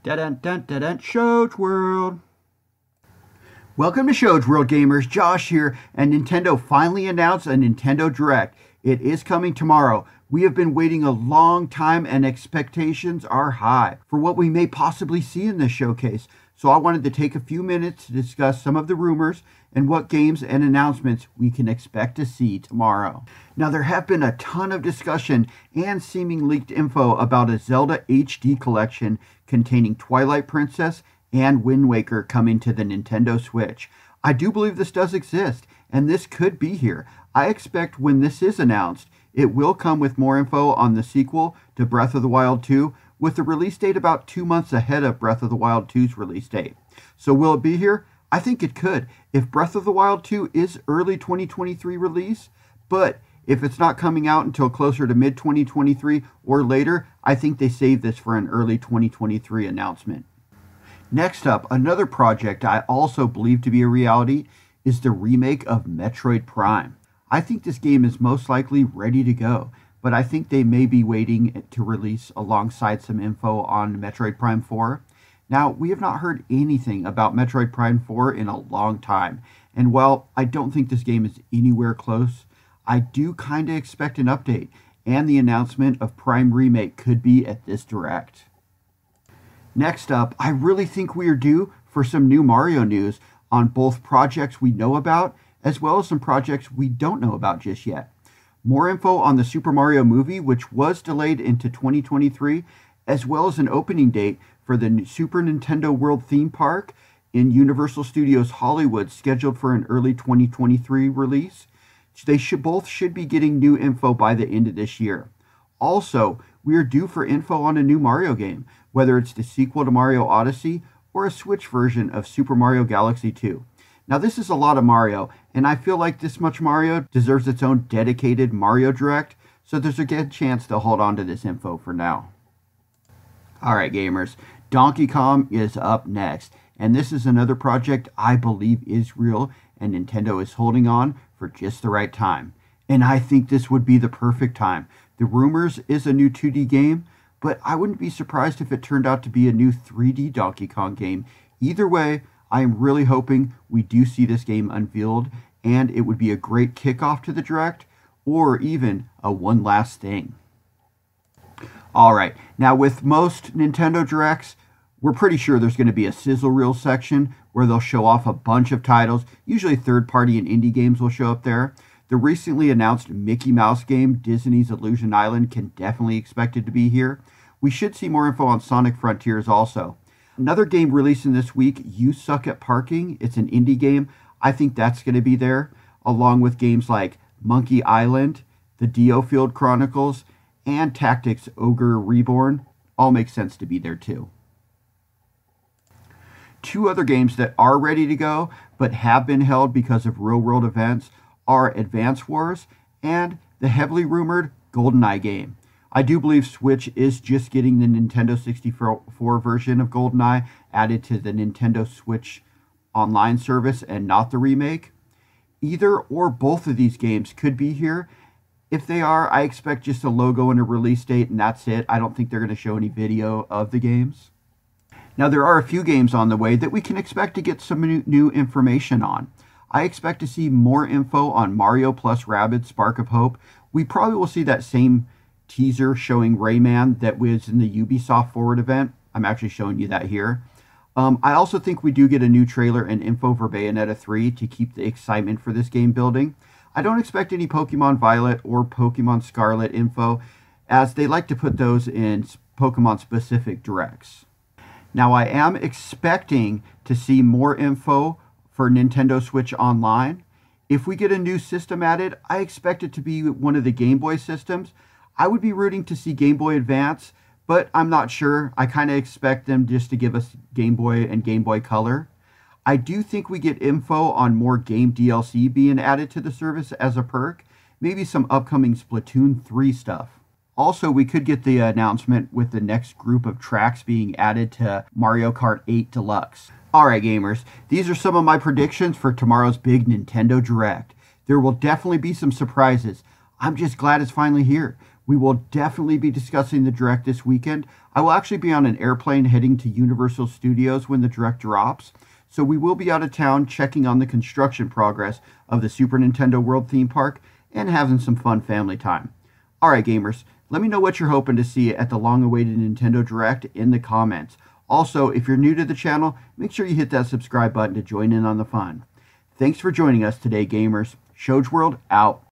Dun-dun-dun-dun-dun, Shows World. Welcome to Shows World, gamers. Josh here, and Nintendo finally announced a Nintendo Direct. It is coming tomorrow. We have been waiting a long time and expectations are high for what we may possibly see in this showcase. So I wanted to take a few minutes to discuss some of the rumors and what games and announcements we can expect to see tomorrow. Now, there have been a ton of discussion and seeming leaked info about a Zelda HD Collection containing Twilight Princess and Wind Waker coming to the Nintendo Switch. I do believe this does exist, and this could be here. I expect when this is announced, it will come with more info on the sequel to Breath of the Wild 2, with the release date about 2 months ahead of Breath of the Wild 2's release date. So will it be here? I think it could. If Breath of the Wild 2 is early 2023 release, but if it's not coming out until closer to mid-2023 or later, I think they save this for an early 2023 announcement. Next up, another project I also believe to be a reality is the remake of Metroid Prime. I think this game is most likely ready to go, but I think they may be waiting to release alongside some info on Metroid Prime 4. Now, we have not heard anything about Metroid Prime 4 in a long time, and while I don't think this game is anywhere close, I do kind of expect an update, and the announcement of Prime Remake could be at this Direct. Next up, I really think we are due for some new Mario news on both projects we know about, as well as some projects we don't know about just yet. More info on the Super Mario movie, which was delayed into 2023, as well as an opening date for the Super Nintendo World theme park in Universal Studios Hollywood, scheduled for an early 2023 release. They both should be getting new info by the end of this year. Also, we are due for info on a new Mario game, whether it's the sequel to Mario Odyssey or a Switch version of Super Mario Galaxy 2. Now, this is a lot of Mario, and I feel like this much Mario deserves its own dedicated Mario Direct, so there's a good chance to hold on to this info for now. Alright gamers, Donkey Kong is up next, and this is another project I believe is real, and Nintendo is holding on for just the right time. And I think this would be the perfect time. The rumors is a new 2D game, but I wouldn't be surprised if it turned out to be a new 3D Donkey Kong game. Either way, I am really hoping we do see this game unveiled, and it would be a great kickoff to the Direct, or even a one last thing. Alright, now with most Nintendo Directs, we're pretty sure there's going to be a Sizzle Reel section where they'll show off a bunch of titles. Usually third-party and indie games will show up there. The recently announced Mickey Mouse game, Disney's Illusion Island, can definitely expected to be here. We should see more info on Sonic Frontiers also. Another game releasing this week, You Suck at Parking. It's an indie game. I think that's going to be there, along with games like Monkey Island, the Diofield Chronicles, and Tactics Ogre Reborn. All make sense to be there too. Two other games that are ready to go, but have been held because of real-world events, are Advance Wars and the heavily rumored GoldenEye game. I do believe Switch is just getting the Nintendo 64 version of GoldenEye added to the Nintendo Switch online service and not the remake. Either or both of these games could be here. If they are, I expect just a logo and a release date, and that's it. I don't think they're going to show any video of the games. Now, there are a few games on the way that we can expect to get some new information on. I expect to see more info on Mario plus Rabbids Spark of Hope. We probably will see that same teaser showing Rayman that was in the Ubisoft Forward event. I'm actually showing you that here. I also think we do get a new trailer and info for Bayonetta 3 to keep the excitement for this game building. I don't expect any Pokemon Violet or Pokemon Scarlet info, as they like to put those in Pokemon-specific directs. Now, I am expecting to see more info for Nintendo Switch Online. If we get a new system added, I expect it to be one of the Game Boy systems. I would be rooting to see Game Boy Advance, but I'm not sure. I kind of expect them just to give us Game Boy and Game Boy Color. I do think we get info on more game DLC being added to the service as a perk, maybe some upcoming Splatoon 3 stuff. Also, we could get the announcement with the next group of tracks being added to Mario Kart 8 Deluxe. Alright gamers, these are some of my predictions for tomorrow's big Nintendo Direct. There will definitely be some surprises. I'm just glad it's finally here. We will definitely be discussing the Direct this weekend. I will actually be on an airplane heading to Universal Studios when the Direct drops, so we will be out of town checking on the construction progress of the Super Nintendo World theme park and having some fun family time. Alright gamers, let me know what you're hoping to see at the long-awaited Nintendo Direct in the comments. Also, if you're new to the channel, make sure you hit that subscribe button to join in on the fun. Thanks for joining us today, gamers. Shoge World out.